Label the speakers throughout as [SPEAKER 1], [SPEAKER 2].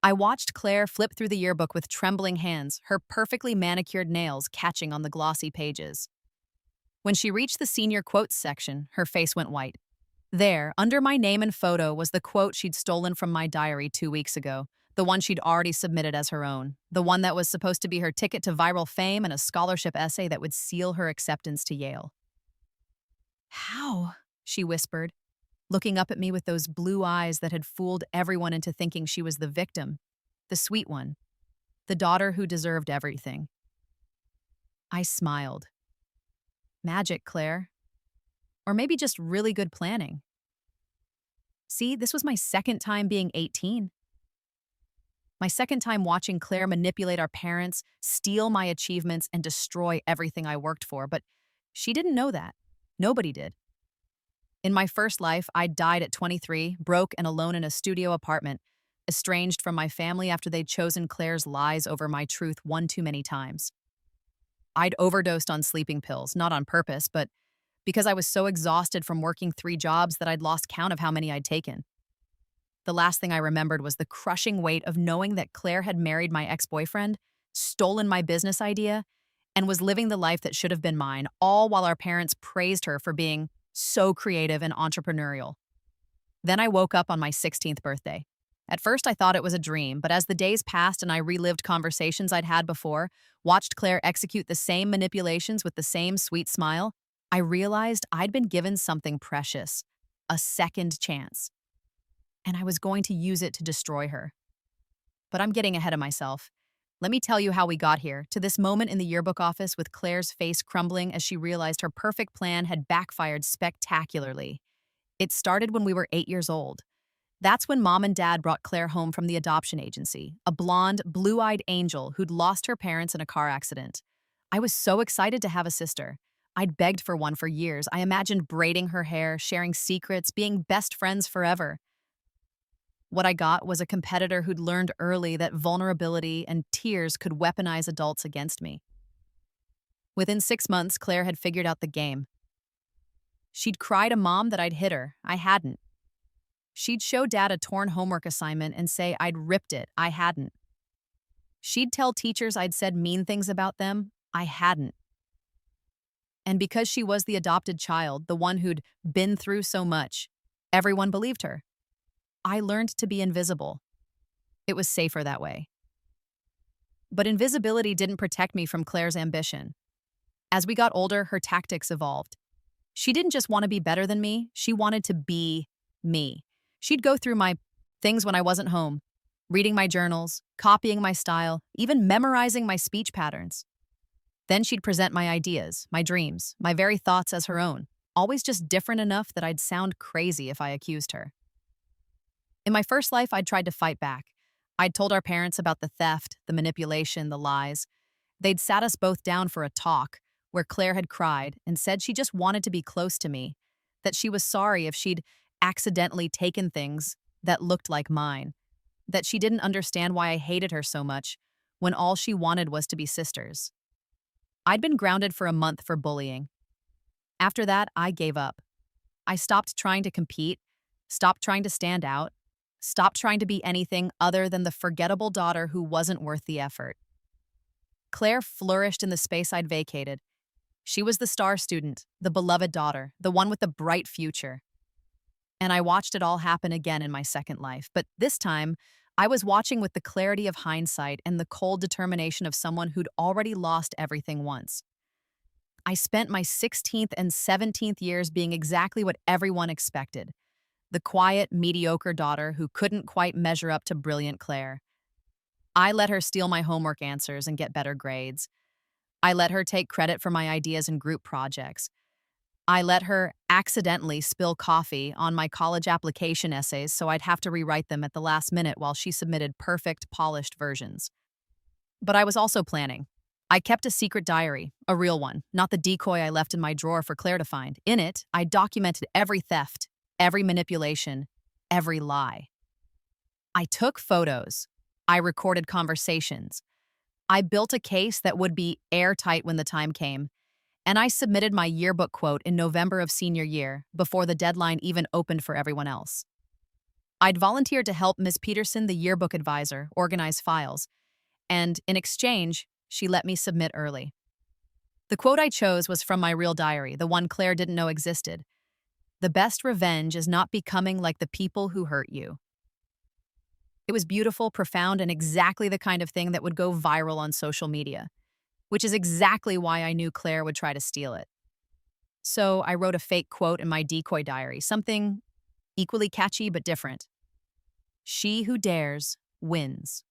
[SPEAKER 1] I watched Claire flip through the yearbook with trembling hands, her perfectly manicured nails catching on the glossy pages. When she reached the senior quotes section, her face went white. There, under my name and photo, was the quote she'd stolen from my diary 2 weeks ago, the one she'd already submitted as her own, the one that was supposed to be her ticket to viral fame and a scholarship essay that would seal her acceptance to Yale. How? She whispered, looking up at me with those blue eyes that had fooled everyone into thinking she was the victim, the sweet one, the daughter who deserved everything. I smiled. Magic, Claire. Or maybe just really good planning. See, this was my second time being 18. My second time watching Claire manipulate our parents, steal my achievements, and destroy everything I worked for, but she didn't know that. Nobody did. In my first life, I died at 23, broke and alone in a studio apartment, estranged from my family after they'd chosen Claire's lies over my truth one too many times. I'd overdosed on sleeping pills, not on purpose, but because I was so exhausted from working 3 jobs that I'd lost count of how many I'd taken. The last thing I remembered was the crushing weight of knowing that Claire had married my ex-boyfriend, stolen my business idea, and was living the life that should have been mine, all while our parents praised her for being so creative and entrepreneurial. Then I woke up on my 16th birthday. At first, I thought it was a dream, but as the days passed and I relived conversations I'd had before, watched Claire execute the same manipulations with the same sweet smile, I realized I'd been given something precious, a second chance. And I was going to use it to destroy her. But I'm getting ahead of myself. Let me tell you how we got here, to this moment in the yearbook office with Claire's face crumbling as she realized her perfect plan had backfired spectacularly. It started when we were 8 years old. That's when Mom and Dad brought Claire home from the adoption agency, a blonde, blue-eyed angel who'd lost her parents in a car accident. I was so excited to have a sister. I'd begged for one for years. I imagined braiding her hair, sharing secrets, being best friends forever. What I got was a competitor who'd learned early that vulnerability and tears could weaponize adults against me. Within 6 months, Claire had figured out the game. She'd cry to Mom that I'd hit her. I hadn't. She'd show Dad a torn homework assignment and say I'd ripped it. I hadn't. She'd tell teachers I'd said mean things about them. I hadn't. And because she was the adopted child, the one who'd been through so much, everyone believed her. I learned to be invisible. It was safer that way. But invisibility didn't protect me from Claire's ambition. As we got older, her tactics evolved. She didn't just want to be better than me, she wanted to be me. She'd go through my things when I wasn't home, reading my journals, copying my style, even memorizing my speech patterns. Then she'd present my ideas, my dreams, my very thoughts as her own, always just different enough that I'd sound crazy if I accused her. In my first life, I'd tried to fight back. I'd told our parents about the theft, the manipulation, the lies. They'd sat us both down for a talk where Claire had cried and said she just wanted to be close to me, that she was sorry if she'd accidentally taken things that looked like mine, that she didn't understand why I hated her so much when all she wanted was to be sisters. I'd been grounded for a month for bullying. After that, I gave up. I stopped trying to compete, stopped trying to stand out, stopped trying to be anything other than the forgettable daughter who wasn't worth the effort. Claire flourished in the space I'd vacated. She was the star student, the beloved daughter, the one with the bright future. And I watched it all happen again in my second life, but this time, I was watching with the clarity of hindsight and the cold determination of someone who'd already lost everything once. I spent my 16th and 17th years being exactly what everyone expected. The quiet, mediocre daughter who couldn't quite measure up to brilliant Claire. I let her steal my homework answers and get better grades. I let her take credit for my ideas in group projects. I let her accidentally spill coffee on my college application essays so I'd have to rewrite them at the last minute while she submitted perfect, polished versions. But I was also planning. I kept a secret diary, a real one, not the decoy I left in my drawer for Claire to find. In it, I documented every theft, every manipulation, every lie. I took photos. I recorded conversations. I built a case that would be airtight when the time came. And I submitted my yearbook quote in November of senior year, before the deadline even opened for everyone else. I'd volunteered to help Ms. Peterson, the yearbook advisor, organize files, and in exchange, she let me submit early. The quote I chose was from my real diary, the one Claire didn't know existed. "The best revenge is not becoming like the people who hurt you." It was beautiful, profound, and exactly the kind of thing that would go viral on social media, which is exactly why I knew Claire would try to steal it. So I wrote a fake quote in my decoy diary, something equally catchy but different. "She who dares wins."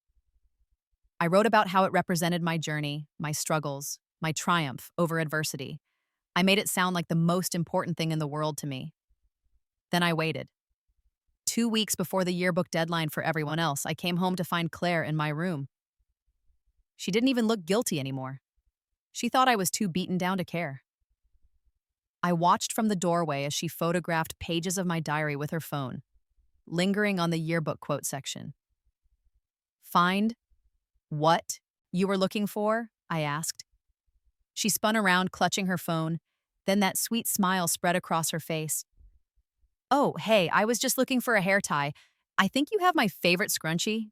[SPEAKER 1] I wrote about how it represented my journey, my struggles, my triumph over adversity. I made it sound like the most important thing in the world to me. Then I waited. 2 weeks before the yearbook deadline for everyone else, I came home to find Claire in my room. She didn't even look guilty anymore. She thought I was too beaten down to care. I watched from the doorway as she photographed pages of my diary with her phone, lingering on the yearbook quote section. "Find what you were looking for?" I asked. She spun around, clutching her phone. Then that sweet smile spread across her face. "Oh, hey, I was just looking for a hair tie. I think you have my favorite scrunchie."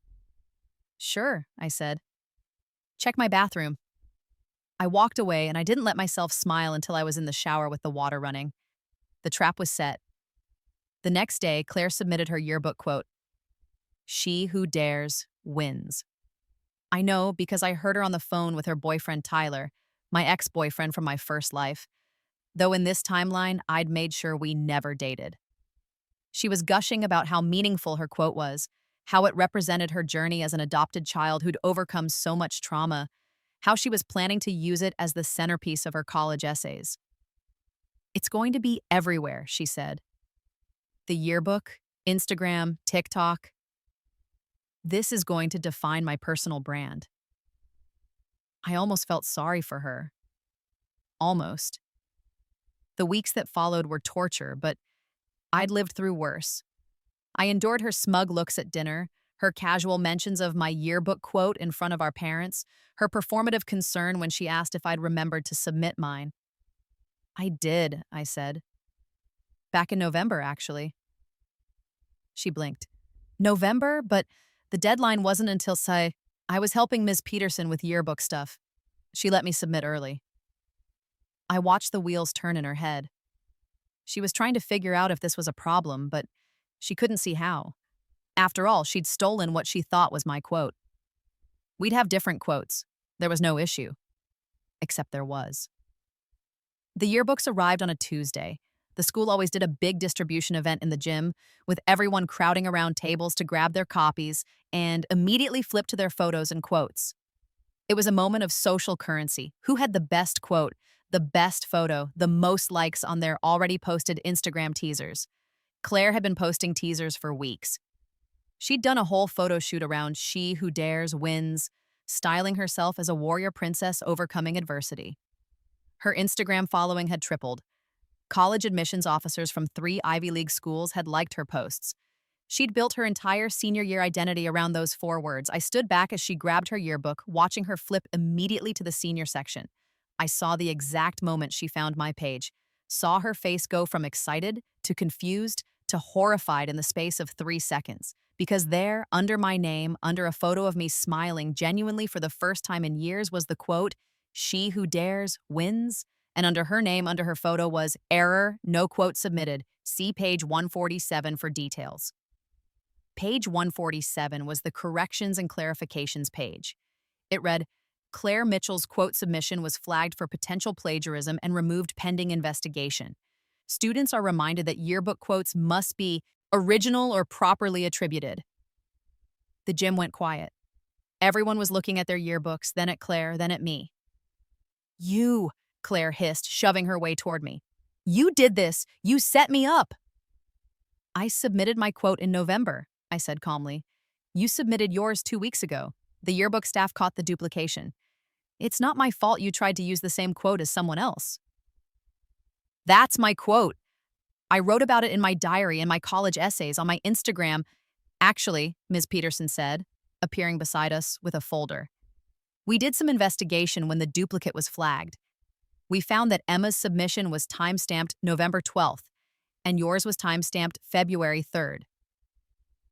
[SPEAKER 1] "Sure," I said. "Check my bathroom." I walked away, and I didn't let myself smile until I was in the shower with the water running. The trap was set. The next day, Claire submitted her yearbook quote. "She who dares wins." I know because I heard her on the phone with her boyfriend Tyler, my ex-boyfriend from my first life, though in this timeline, I'd made sure we never dated. She was gushing about how meaningful her quote was, how it represented her journey as an adopted child who'd overcome so much trauma, how she was planning to use it as the centerpiece of her college essays. "It's going to be everywhere," she said. "The yearbook, Instagram, TikTok. This is going to define my personal brand." I almost felt sorry for her. Almost. The weeks that followed were torture, but I'd lived through worse. I endured her smug looks at dinner, her casual mentions of my yearbook quote in front of our parents, her performative concern when she asked if I'd remembered to submit mine. "I did," I said. "Back in November, actually." She blinked. "November? But the deadline wasn't until, say, I was helping Ms. Peterson with yearbook stuff. She let me submit early." I watched the wheels turn in her head. She was trying to figure out if this was a problem, but she couldn't see how. After all, she'd stolen what she thought was my quote. We'd have different quotes. There was no issue. Except there was. The yearbooks arrived on a Tuesday. The school always did a big distribution event in the gym, with everyone crowding around tables to grab their copies and immediately flip to their photos and quotes. It was a moment of social currency. Who had the best quote, the best photo, the most likes on their already posted Instagram teasers? Claire had been posting teasers for weeks. She'd done a whole photo shoot around "She who dares wins," styling herself as a warrior princess overcoming adversity. Her Instagram following had tripled. College admissions officers from 3 Ivy League schools had liked her posts. She'd built her entire senior year identity around those 4 words. I stood back as she grabbed her yearbook, watching her flip immediately to the senior section. I saw the exact moment she found my page, saw her face go from excited to confused to horrified in the space of 3 seconds. Because there, under my name, under a photo of me smiling genuinely for the first time in years, was the quote, "She who dares wins." And under her name, under her photo was "Error, no quote submitted. See page 147 for details." Page 147 was the corrections and clarifications page. It read, "Claire Mitchell's quote submission was flagged for potential plagiarism and removed pending investigation. Students are reminded that yearbook quotes must be original or properly attributed." The gym went quiet. Everyone was looking at their yearbooks, then at Claire, then at me. "You," Claire hissed, shoving her way toward me. "You did this. You set me up." "I submitted my quote in November," I said calmly. "You submitted yours 2 weeks ago. The yearbook staff caught the duplication. It's not my fault you tried to use the same quote as someone else." "That's my quote. I wrote about it in my diary, in my college essays, on my Instagram." "Actually," Ms. Peterson said, appearing beside us with a folder. "We did some investigation when the duplicate was flagged. We found that Emma's submission was time-stamped November 12th, and yours was time-stamped February 3rd.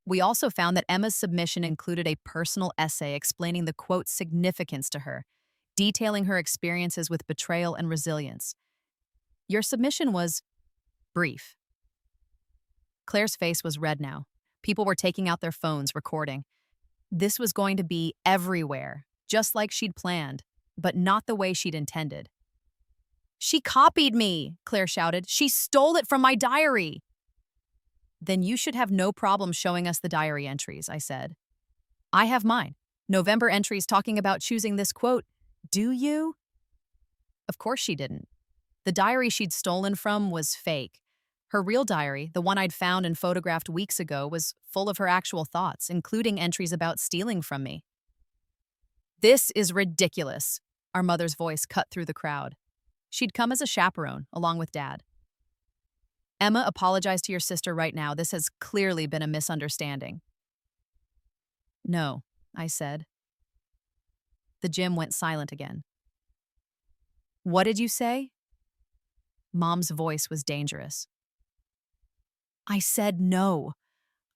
[SPEAKER 1] We also found that Emma's submission included a personal essay explaining the quote's significance to her, detailing her experiences with betrayal and resilience. Your submission was brief. Claire's face was red now. People were taking out their phones, recording. This was going to be everywhere, just like she'd planned, but not the way she'd intended. "She copied me," Claire shouted. "She stole it from my diary." "Then you should have no problem showing us the diary entries," I said. "I have mine. November entries talking about choosing this quote. Do you?" Of course she didn't. The diary she'd stolen from was fake. Her real diary, the one I'd found and photographed weeks ago, was full of her actual thoughts, including entries about stealing from me. "This is ridiculous," our mother's voice cut through the crowd. She'd come as a chaperone, along with Dad. "Emma, apologize to your sister right now. This has clearly been a misunderstanding." "No," I said. The gym went silent again. "What did you say?" Mom's voice was dangerous. "I said no.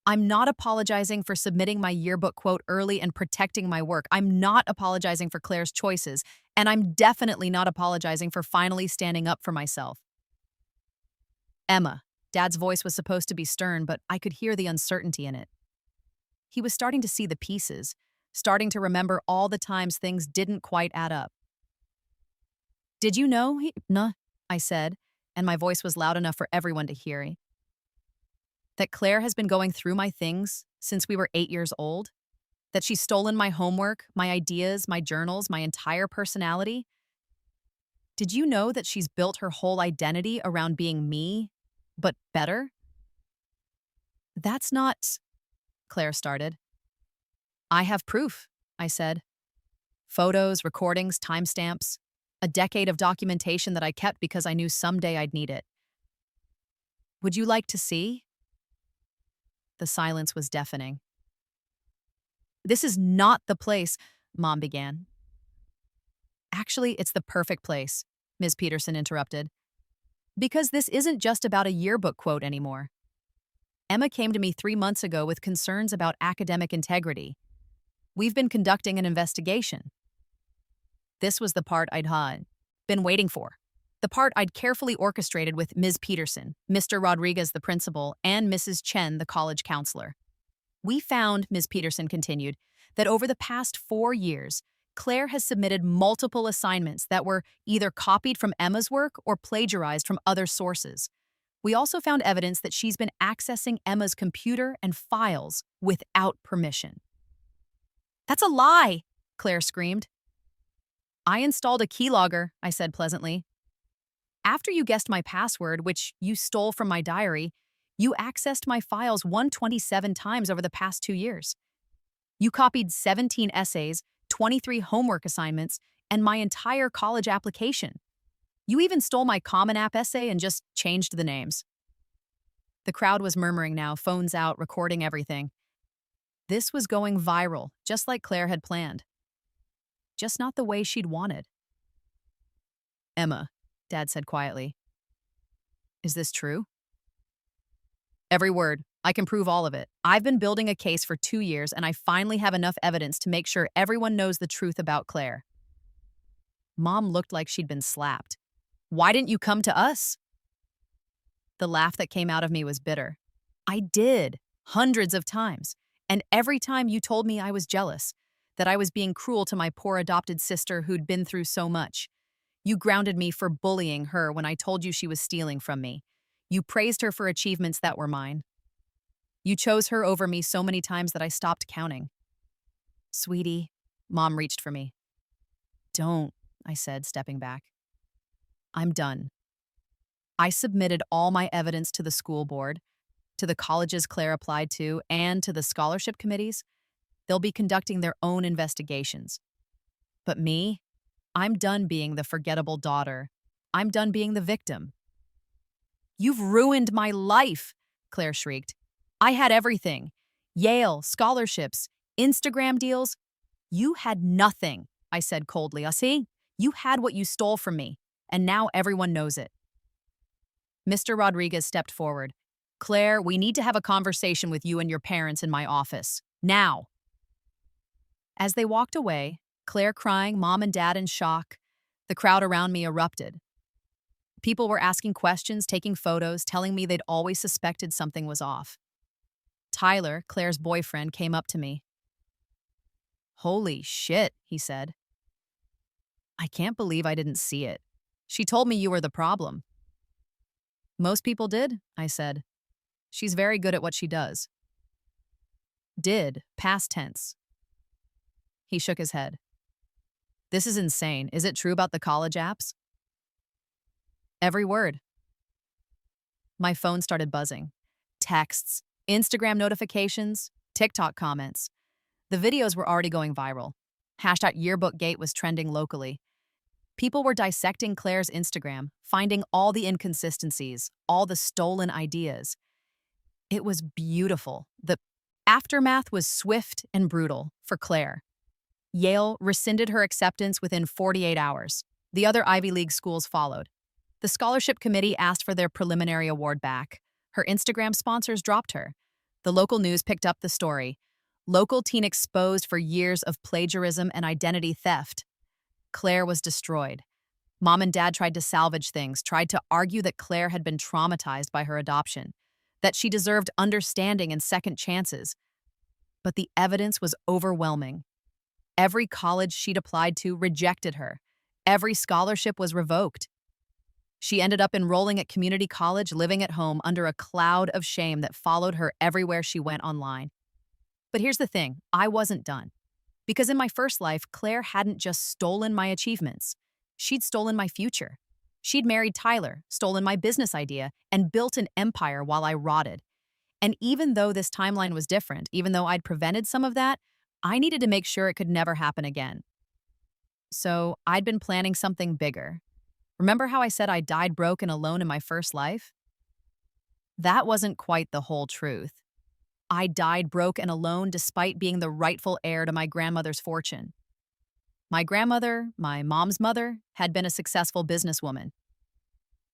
[SPEAKER 1] I'm not apologizing for submitting my yearbook quote early and protecting my work. I'm not apologizing for Claire's choices, and I'm definitely not apologizing for finally standing up for myself." "Emma," Dad's voice was supposed to be stern, but I could hear the uncertainty in it. He was starting to see the pieces, starting to remember all the times things didn't quite add up. "Did you know?" "Nah," I said, and my voice was loud enough for everyone to hear. "That Claire has been going through my things since we were 8 years old? That she's stolen my homework, my ideas, my journals, my entire personality? Did you know that she's built her whole identity around being me, but better?" "That's not," Claire started. "I have proof," I said. "Photos, recordings, timestamps. A decade of documentation that I kept because I knew someday I'd need it. Would you like to see?" The silence was deafening. "This is not the place," Mom began. "Actually, it's the perfect place," Ms. Peterson interrupted. "Because this isn't just about a yearbook quote anymore. Emma came to me 3 months ago with concerns about academic integrity. We've been conducting an investigation." This was the part I'd been waiting for. The part I'd carefully orchestrated with Ms. Peterson, Mr. Rodriguez, the principal, and Mrs. Chen, the college counselor. "We found," Ms. Peterson continued, "that over the past 4 years, Claire has submitted multiple assignments that were either copied from Emma's work or plagiarized from other sources. We also found evidence that she's been accessing Emma's computer and files without permission." "That's a lie!" Claire screamed. "I installed a keylogger," I said pleasantly. "After you guessed my password, which you stole from my diary, you accessed my files 127 times over the past 2 years. You copied 17 essays, 23 homework assignments, and my entire college application. You even stole my Common App essay and just changed the names." The crowd was murmuring now, phones out, recording everything. This was going viral, just like Claire had planned. Just not the way she'd wanted. "Emma," Dad said quietly, "is this true?" "Every word. I can prove all of it. I've been building a case for 2 years, and I finally have enough evidence to make sure everyone knows the truth about Claire." Mom looked like she'd been slapped. "Why didn't you come to us?" The laugh that came out of me was bitter. "I did, hundreds of times. And every time you told me I was jealous, that I was being cruel to my poor adopted sister who'd been through so much. You grounded me for bullying her when I told you she was stealing from me. You praised her for achievements that were mine. You chose her over me so many times that I stopped counting." "Sweetie," Mom reached for me. "Don't," I said, stepping back. "I'm done. I submitted all my evidence to the school board, to the colleges Claire applied to, and to the scholarship committees. They'll be conducting their own investigations. But me, I'm done being the forgettable daughter. I'm done being the victim." "You've ruined my life," Claire shrieked. "I had everything. Yale, scholarships, Instagram deals. You had nothing," I said coldly. "See? You had what you stole from me, and now everyone knows it." Mr. Rodriguez stepped forward. Claire, we need to have a conversation with you and your parents in my office. Now. As they walked away, Claire crying, mom and dad in shock, the crowd around me erupted. People were asking questions, taking photos, telling me they'd always suspected something was off. Tyler, Claire's boyfriend, came up to me. "Holy shit," he said. "I can't believe I didn't see it. She told me you were the problem." "Most people did," I said. "She's very good at what she does." Did, past tense. He shook his head. "This is insane. Is it true about the college apps?" "Every word." My phone started buzzing. Texts, Instagram notifications, TikTok comments. The videos were already going viral. Hashtag Yearbook Gate was trending locally. People were dissecting Claire's Instagram, finding all the inconsistencies, all the stolen ideas. It was beautiful. The aftermath was swift and brutal for Claire. Yale rescinded her acceptance within 48 hours. The other Ivy League schools followed. The scholarship committee asked for their preliminary award back. Her Instagram sponsors dropped her. The local news picked up the story. Local teen exposed for years of plagiarism and identity theft. Claire was destroyed. Mom and dad tried to salvage things, tried to argue that Claire had been traumatized by her adoption, that she deserved understanding and second chances. But the evidence was overwhelming. Every college she'd applied to rejected her. Every scholarship was revoked. She ended up enrolling at community college, living at home under a cloud of shame that followed her everywhere she went online. But here's the thing, I wasn't done. Because in my first life, Claire hadn't just stolen my achievements. She'd stolen my future. She'd married Tyler, stolen my business idea, and built an empire while I rotted. And even though this timeline was different, even though I'd prevented some of that, I needed to make sure it could never happen again. So I'd been planning something bigger. Remember how I said I died broke and alone in my first life? That wasn't quite the whole truth. I died broke and alone despite being the rightful heir to my grandmother's fortune. My grandmother, my mom's mother, had been a successful businesswoman.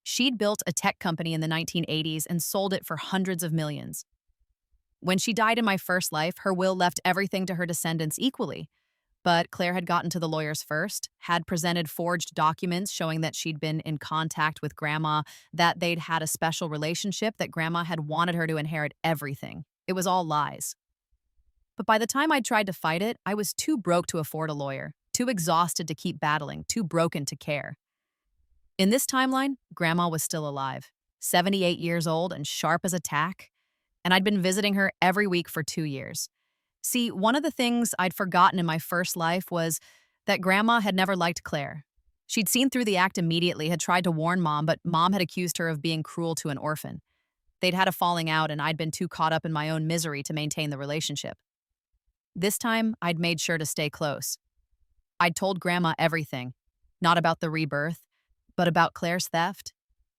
[SPEAKER 1] She'd built a tech company in the 1980s and sold it for hundreds of millions. When she died in my first life, her will left everything to her descendants equally. But Claire had gotten to the lawyers first, had presented forged documents showing that she'd been in contact with Grandma, that they'd had a special relationship, that Grandma had wanted her to inherit everything. It was all lies. But by the time I tried to fight it, I was too broke to afford a lawyer, too exhausted to keep battling, too broken to care. In this timeline, Grandma was still alive, 78 years old and sharp as a tack, and I'd been visiting her every week for 2 years. See, one of the things I'd forgotten in my first life was that Grandma had never liked Claire. She'd seen through the act immediately, had tried to warn Mom, but Mom had accused her of being cruel to an orphan. They'd had a falling out, and I'd been too caught up in my own misery to maintain the relationship. This time, I'd made sure to stay close. I'd told Grandma everything, not about the rebirth, but about Claire's theft,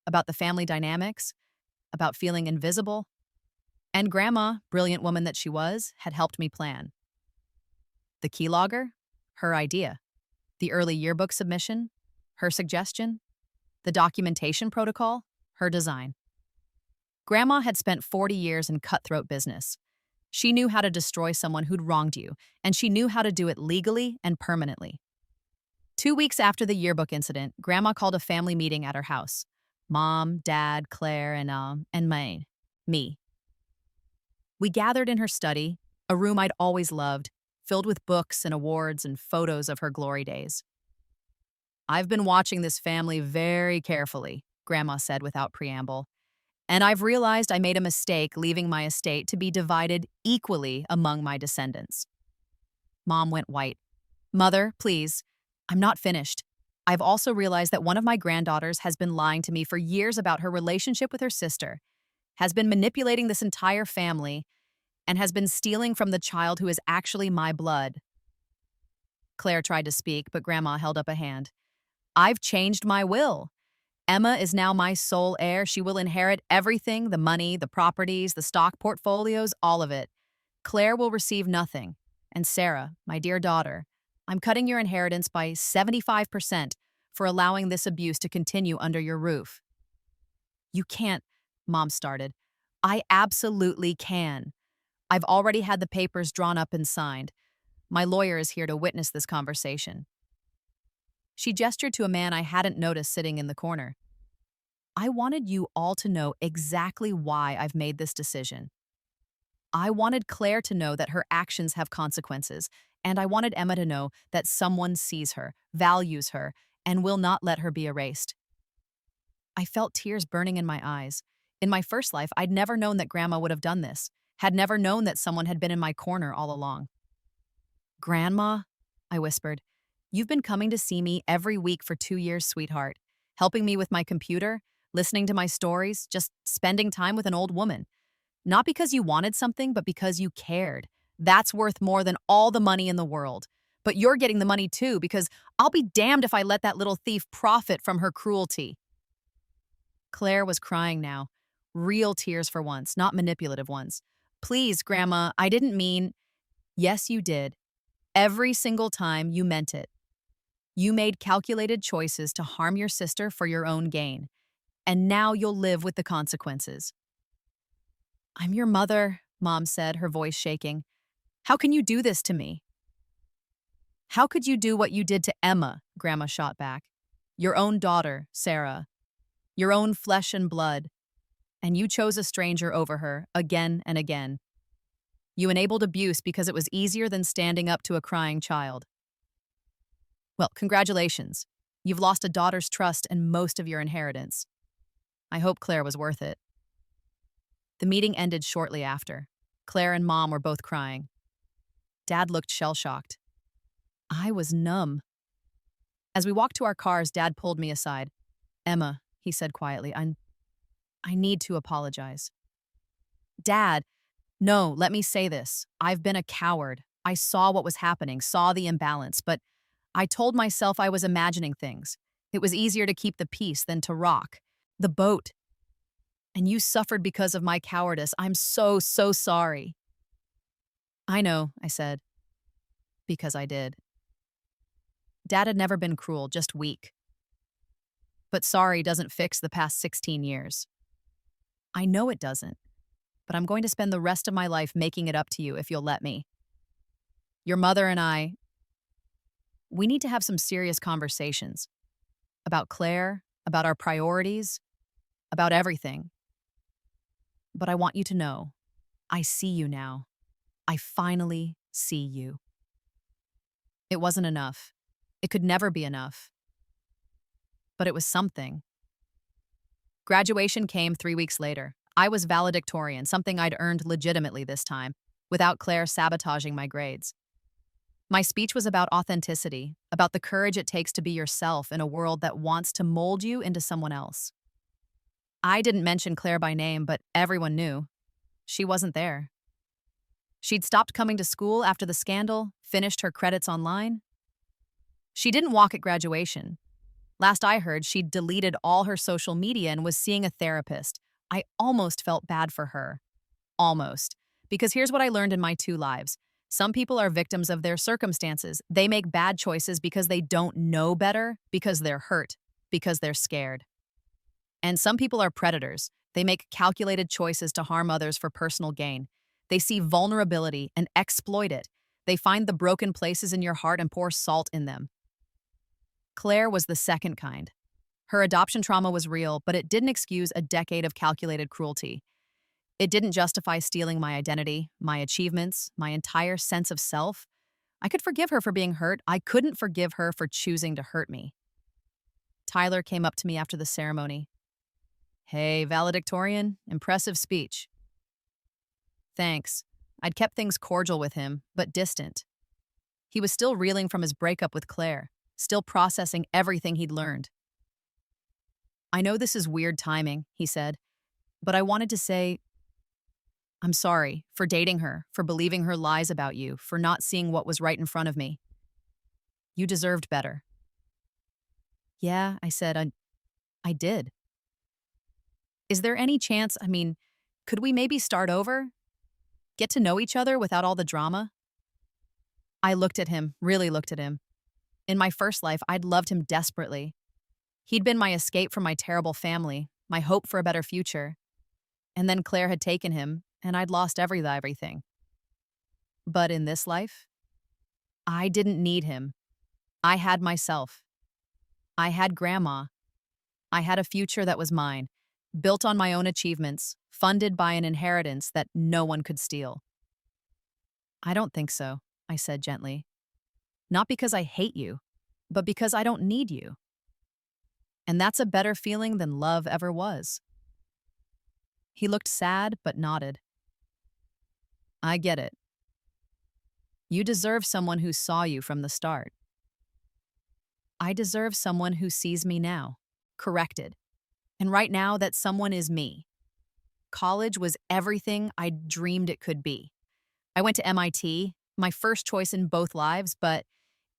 [SPEAKER 1] about the family dynamics, about feeling invisible. And Grandma, brilliant woman that she was, had helped me plan. The keylogger? Her idea. The early yearbook submission? Her suggestion. The documentation protocol? Her design. Grandma had spent 40 years in cutthroat business. She knew how to destroy someone who'd wronged you, and she knew how to do it legally and permanently. 2 weeks after the yearbook incident, Grandma called a family meeting at her house. Mom, Dad, Claire, and me. We gathered in her study, a room I'd always loved, filled with books and awards and photos of her glory days. "I've been watching this family very carefully," Grandma said without preamble, "and I've realized I made a mistake leaving my estate to be divided equally among my descendants." Mom went white. "Mother, please, I'm not finished. I've also realized that one of my granddaughters has been lying to me for years about her relationship with her sister, has been manipulating this entire family, and has been stealing from the child who is actually my blood." Claire tried to speak, but Grandma held up a hand. "I've changed my will. Emma is now my sole heir. She will inherit everything, the money, the properties, the stock portfolios, all of it. Claire will receive nothing. And Sarah, my dear daughter, I'm cutting your inheritance by 75% for allowing this abuse to continue under your roof." "You can't," Mom started. I absolutely can. I've already had the papers drawn up and signed. My lawyer is here to witness this conversation. She gestured to a man I hadn't noticed sitting in the corner. I wanted you all to know exactly why I've made this decision. I wanted Claire to know that her actions have consequences, and I wanted Emma to know that someone sees her, values her, and will not let her be erased. I felt tears burning in my eyes. In my first life, I'd never known that Grandma would have done this, had never known that someone had been in my corner all along. Grandma, I whispered, you've been coming to see me every week for 2 years, sweetheart, helping me with my computer, listening to my stories, just spending time with an old woman. Not because you wanted something, but because you cared. That's worth more than all the money in the world. But you're getting the money too, because I'll be damned if I let that little thief profit from her cruelty. Claire was crying now. Real tears for once, not manipulative ones. Please, Grandma, I didn't mean… Yes, you did. Every single time you meant it. You made calculated choices to harm your sister for your own gain. And now you'll live with the consequences. I'm your mother, Mom said, her voice shaking. How can you do this to me? How could you do what you did to Emma? Grandma shot back. Your own daughter, Sarah. Your own flesh and blood. And you chose a stranger over her, again and again. You enabled abuse because it was easier than standing up to a crying child. Well, congratulations. You've lost a daughter's trust and most of your inheritance. I hope Claire was worth it. The meeting ended shortly after. Claire and Mom were both crying. Dad looked shell-shocked. I was numb. As we walked to our cars, Dad pulled me aside. Emma, he said quietly, I need to apologize. Dad, no, let me say this. I've been a coward. I saw what was happening, saw the imbalance, but I told myself I was imagining things. It was easier to keep the peace than to rock the boat. And you suffered because of my cowardice. I'm so sorry. I know, I said. Because I did. Dad had never been cruel, just weak. But sorry doesn't fix the past 16 years. I know it doesn't, but I'm going to spend the rest of my life making it up to you if you'll let me. Your mother and I, we need to have some serious conversations. About Claire, about our priorities, about everything. But I want you to know, I see you now. I finally see you. It wasn't enough. It could never be enough. But it was something. Graduation came 3 weeks later. I was valedictorian, something I'd earned legitimately this time, without Claire sabotaging my grades. My speech was about authenticity, about the courage it takes to be yourself in a world that wants to mold you into someone else. I didn't mention Claire by name, but everyone knew. She wasn't there. She'd stopped coming to school after the scandal, finished her credits online. She didn't walk at graduation. Last I heard, she'd deleted all her social media and was seeing a therapist. I almost felt bad for her. Almost. Because here's what I learned in my 2 lives. Some people are victims of their circumstances. They make bad choices because they don't know better, because they're hurt, because they're scared. And some people are predators. They make calculated choices to harm others for personal gain. They see vulnerability and exploit it. They find the broken places in your heart and pour salt in them. Claire was the second kind. Her adoption trauma was real, but it didn't excuse a decade of calculated cruelty. It didn't justify stealing my identity, my achievements, my entire sense of self. I could forgive her for being hurt. I couldn't forgive her for choosing to hurt me. Tyler came up to me after the ceremony. Hey, valedictorian, impressive speech. Thanks. I'd kept things cordial with him, but distant. He was still reeling from his breakup with Claire, still processing everything he'd learned. I know this is weird timing, he said, but I wanted to say, I'm sorry for dating her, for believing her lies about you, for not seeing what was right in front of me. You deserved better. Yeah, I said, I did. Is there any chance, could we maybe start over? Get to know each other without all the drama? I looked at him, really looked at him. In my first life, I'd loved him desperately. He'd been my escape from my terrible family, my hope for a better future. And then Claire had taken him, and I'd lost everything. But in this life, I didn't need him. I had myself. I had Grandma. I had a future that was mine, built on my own achievements, funded by an inheritance that no one could steal. I don't think so, I said gently. Not because I hate you, but because I don't need you. And that's a better feeling than love ever was. He looked sad but nodded. I get it. You deserve someone who saw you from the start. I deserve someone who sees me now, corrected. And right now, that someone is me. College was everything I dreamed it could be. I went to MIT, my first choice in both lives, but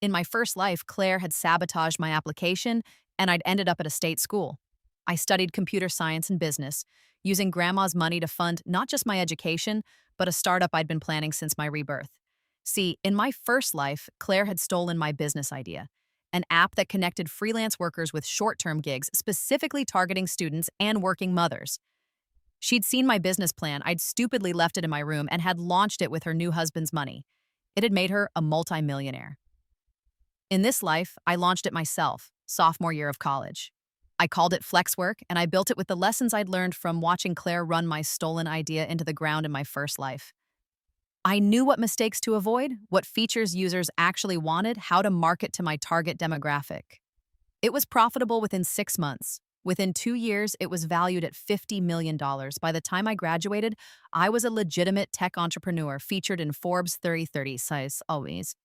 [SPEAKER 1] in my first life, Claire had sabotaged my application, and I'd ended up at a state school. I studied computer science and business, using Grandma's money to fund not just my education, but a startup I'd been planning since my rebirth. See, in my first life, Claire had stolen my business idea, an app that connected freelance workers with short-term gigs, specifically targeting students and working mothers. She'd seen my business plan, I'd stupidly left it in my room, and had launched it with her new husband's money. It had made her a multimillionaire. In this life, I launched it myself, sophomore year of college. I called it Flexwork, and I built it with the lessons I'd learned from watching Claire run my stolen idea into the ground in my first life. I knew what mistakes to avoid, what features users actually wanted, how to market to my target demographic. It was profitable within 6 months. Within 2 years, it was valued at $50 million. By the time I graduated, I was a legitimate tech entrepreneur featured in Forbes 30/30 size always.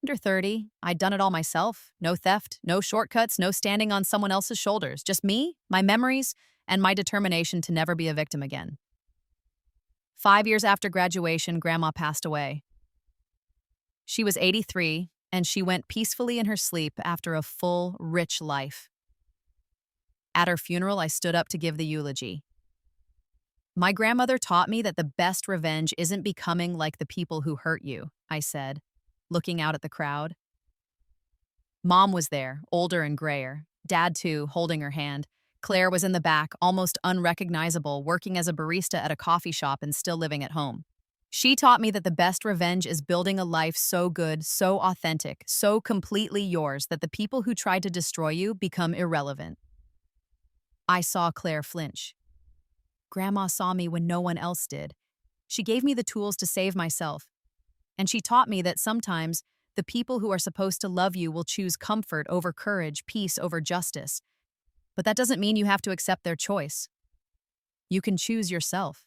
[SPEAKER 1] Under 30, I'd done it all myself. No theft, no shortcuts, no standing on someone else's shoulders. Just me, my memories, and my determination to never be a victim again. 5 years after graduation, Grandma passed away. She was 83, and she went peacefully in her sleep after a full, rich life. At her funeral, I stood up to give the eulogy. My grandmother taught me that the best revenge isn't becoming like the people who hurt you, I said, looking out at the crowd. Mom was there, older and grayer. Dad, too, holding her hand. Claire was in the back, almost unrecognizable, working as a barista at a coffee shop and still living at home. She taught me that the best revenge is building a life so good, so authentic, so completely yours that the people who tried to destroy you become irrelevant. I saw Claire flinch. Grandma saw me when no one else did. She gave me the tools to save myself. And she taught me that sometimes the people who are supposed to love you will choose comfort over courage, peace over justice. But that doesn't mean you have to accept their choice. You can choose yourself.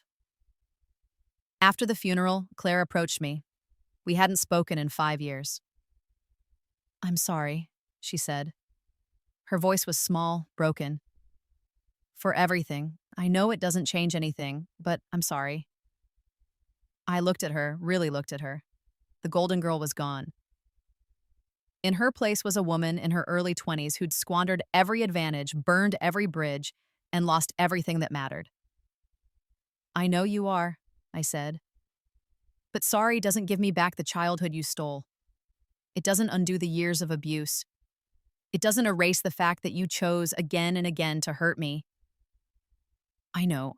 [SPEAKER 1] After the funeral, Claire approached me. We hadn't spoken in 5 years. I'm sorry, she said. Her voice was small, broken. For everything. I know it doesn't change anything, but I'm sorry. I looked at her, really looked at her. The golden girl was gone. In her place was a woman in her early 20s who'd squandered every advantage, burned every bridge, and lost everything that mattered. I know you are, I said. But sorry doesn't give me back the childhood you stole. It doesn't undo the years of abuse. It doesn't erase the fact that you chose again and again to hurt me. I know,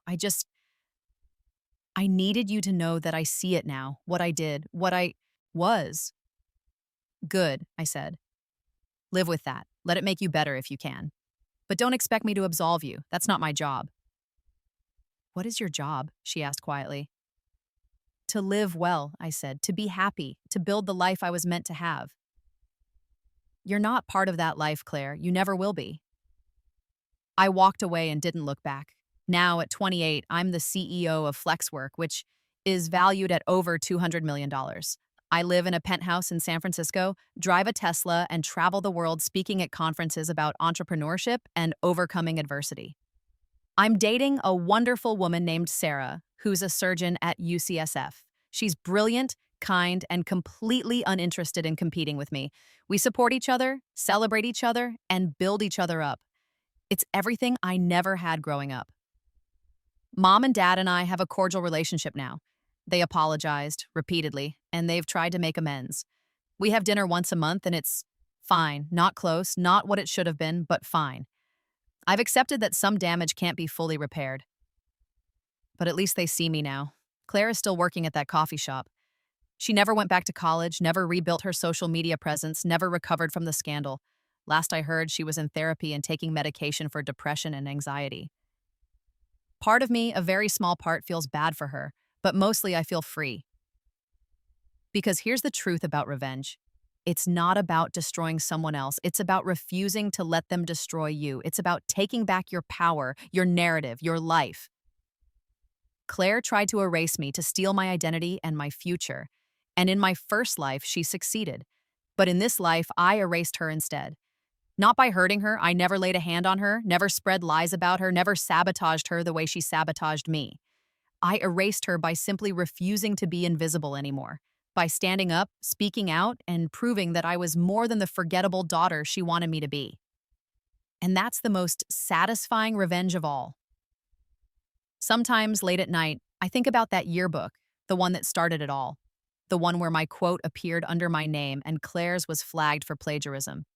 [SPEAKER 1] I needed you to know that I see it now, what I did, what I was. Good, I said. Live with that. Let it make you better if you can. But don't expect me to absolve you. That's not my job. What is your job? She asked quietly. To live well, I said. To be happy. To build the life I was meant to have. You're not part of that life, Claire. You never will be. I walked away and didn't look back. Now, at 28, I'm the CEO of Flexwork, which is valued at over $200 million. I live in a penthouse in San Francisco, drive a Tesla, and travel the world speaking at conferences about entrepreneurship and overcoming adversity. I'm dating a wonderful woman named Sarah, who's a surgeon at UCSF. She's brilliant, kind, and completely uninterested in competing with me. We support each other, celebrate each other, and build each other up. It's everything I never had growing up. Mom and Dad and I have a cordial relationship now. They apologized repeatedly, and they've tried to make amends. We have dinner once a month, and it's fine. Not close, not what it should have been, but fine. I've accepted that some damage can't be fully repaired. but at least they see me now. Claire is still working at that coffee shop. She never went back to college, never rebuilt her social media presence, never recovered from the scandal. Last I heard, she was in therapy and taking medication for depression and anxiety. Part of me, a very small part, feels bad for her, but mostly I feel free. Because here's the truth about revenge. It's not about destroying someone else. It's about refusing to let them destroy you. It's about taking back your power, your narrative, your life. Claire tried to erase me, to steal my identity and my future. And in my first life, she succeeded. But in this life, I erased her instead. Not by hurting her. I never laid a hand on her, never spread lies about her, never sabotaged her the way she sabotaged me. I erased her by simply refusing to be invisible anymore, by standing up, speaking out, and proving that I was more than the forgettable daughter she wanted me to be. And that's the most satisfying revenge of all. Sometimes late at night, I think about that yearbook, the one that started it all, the one where my quote appeared under my name and Claire's was flagged for plagiarism.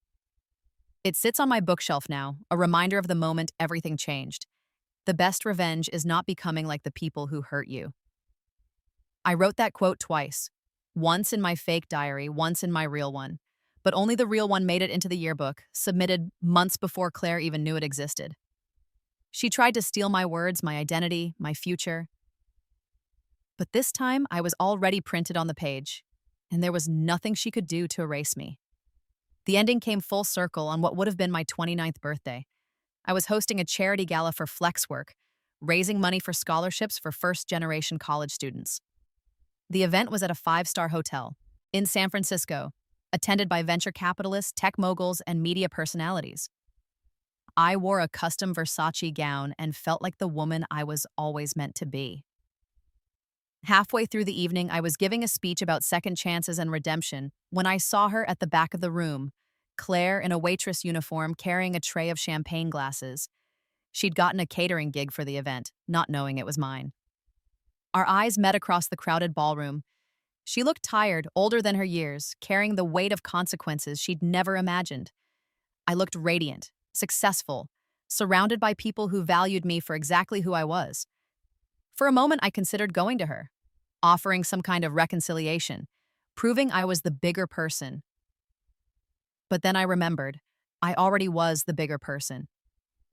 [SPEAKER 1] It sits on my bookshelf now, a reminder of the moment everything changed. The best revenge is not becoming like the people who hurt you. I wrote that quote twice, once in my fake diary, once in my real one. But only the real one made it into the yearbook, submitted months before Claire even knew it existed. She tried to steal my words, my identity, my future. But this time, I was already printed on the page, and there was nothing she could do to erase me. The ending came full circle on what would have been my 29th birthday. I was hosting a charity gala for Flexwork, raising money for scholarships for first-generation college students. The event was at a 5-star hotel in San Francisco, attended by venture capitalists, tech moguls, and media personalities. I wore a custom Versace gown and felt like the woman I was always meant to be. Halfway through the evening, I was giving a speech about second chances and redemption when I saw her at the back of the room, Claire in a waitress uniform carrying a tray of champagne glasses. She'd gotten a catering gig for the event, not knowing it was mine. Our eyes met across the crowded ballroom. She looked tired, older than her years, carrying the weight of consequences she'd never imagined. I looked radiant, successful, surrounded by people who valued me for exactly who I was. For a moment, I considered going to her, offering some kind of reconciliation, proving I was the bigger person. But then I remembered, I already was the bigger person.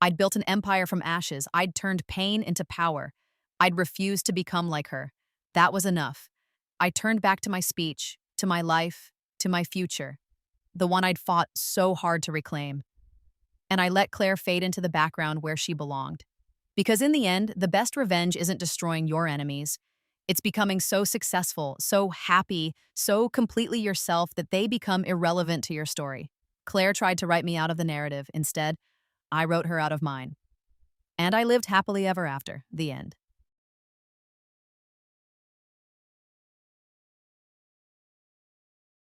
[SPEAKER 1] I'd built an empire from ashes. I'd turned pain into power. I'd refused to become like her. That was enough. I turned back to my speech, to my life, to my future, the one I'd fought so hard to reclaim. And I let Claire fade into the background where she belonged. Because in the end, the best revenge isn't destroying your enemies. It's becoming so successful, so happy, so completely yourself that they become irrelevant to your story. Claire tried to write me out of the narrative. Instead, I wrote her out of mine. And I lived happily ever after. The end.